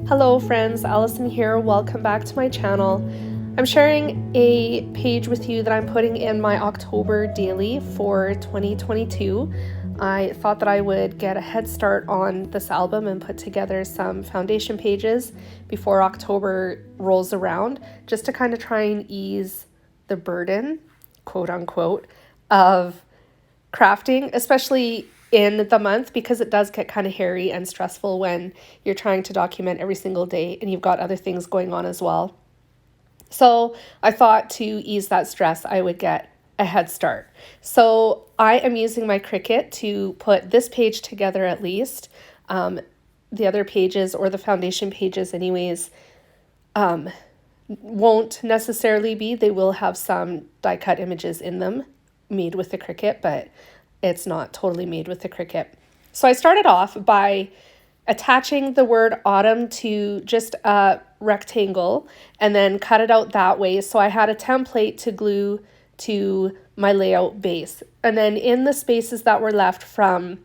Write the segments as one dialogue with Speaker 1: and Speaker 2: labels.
Speaker 1: Hello friends, Allison here. Welcome back to my channel. I'm sharing a page with you that I'm putting in my October daily for 2022. I thought that I would get a head start on this album and put together some foundation pages before October rolls around, just to kind of try and ease the burden, quote unquote, of crafting, especially in the month, because it does get kind of hairy and stressful when you're trying to document every single day and you've got other things going on as well. So I thought to ease that stress, I would get a head start. So I am using my Cricut to put this page together at least. The other pages, or the foundation pages anyways, won't necessarily be. They will have some die cut images in them made with the Cricut, but it's not totally made with the Cricut. So I started off by attaching the word autumn to just a rectangle and then cut it out that way. So I had a template to glue to my layout base. And then in the spaces that were left from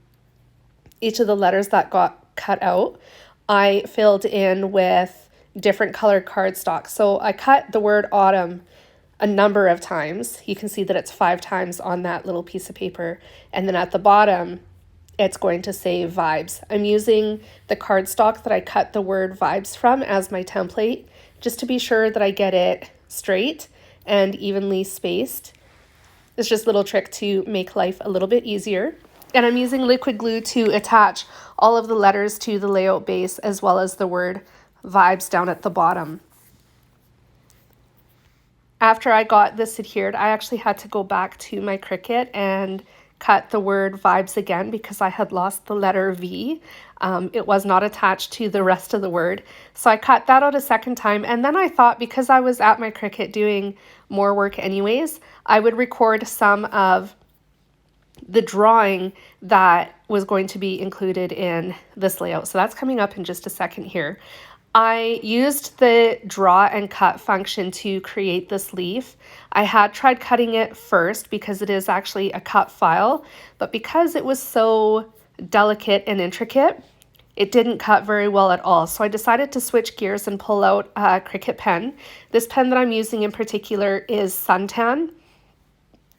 Speaker 1: each of the letters that got cut out, I filled in with different colored cardstock. So I cut the word autumn a number of times. You can see that it's 5 times on that little piece of paper. And then at the bottom, it's going to say vibes. I'm using the cardstock that I cut the word vibes from as my template, just to be sure that I get it straight and evenly spaced. It's just a little trick to make life a little bit easier. And I'm using liquid glue to attach all of the letters to the layout base, as well as the word vibes down at the bottom. After I got this adhered, I actually had to go back to my Cricut and cut the word vibes again because I had lost the letter V. It was not attached to the rest of the word. So I cut that out a second time. And then I thought, because I was at my Cricut doing more work anyways, I would record some of the drawing that was going to be included in this layout. So that's coming up in just a second here. I used the draw and cut function to create this leaf. I had tried cutting it first because it is actually a cut file, but because it was so delicate and intricate, it didn't cut very well at all. So I decided to switch gears and pull out a Cricut pen. This pen that I'm using in particular is Suntan,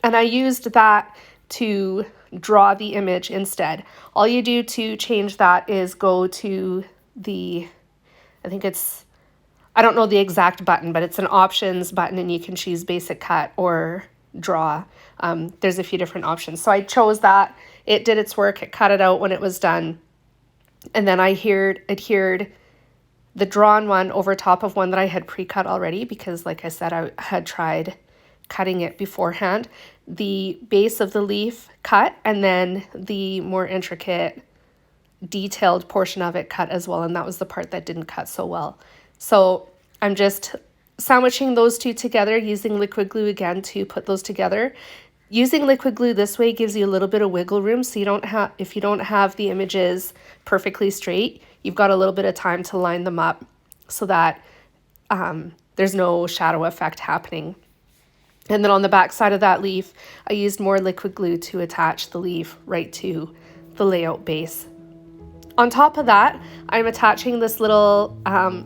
Speaker 1: and I used that to draw the image instead. All you do to change that is go to the, I don't know the exact button, but it's an options button and you can choose basic cut or draw. There's a few different options. So I chose that. It did its work. It cut it out when it was done. And then I adhered the drawn one over top of one that I had pre-cut already, because like I said, I had tried cutting it beforehand. The base of the leaf cut, and then the more intricate detailed portion of it cut as well, and that was the part that didn't cut so well. So I'm just sandwiching those two together using liquid glue again to put those together. Using liquid glue this way gives you a little bit of wiggle room, so if you don't have the images perfectly straight, you've got a little bit of time to line them up so that there's no shadow effect happening. And then on the back side of that leaf, I used more liquid glue to attach the leaf right to the layout base. On top of that, I'm attaching this little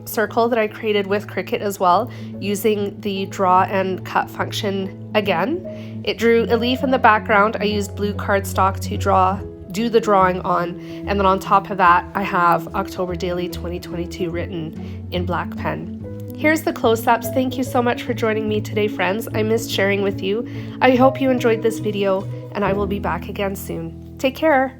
Speaker 1: circle that I created with Cricut as well, using the draw and cut function again. It drew a leaf in the background. I used blue cardstock to do the drawing on, and then on top of that, I have October Daily 2022 written in black pen. Here's the close-ups. Thank you so much for joining me today, friends. I missed sharing with you. I hope you enjoyed this video, and I will be back again soon. Take care.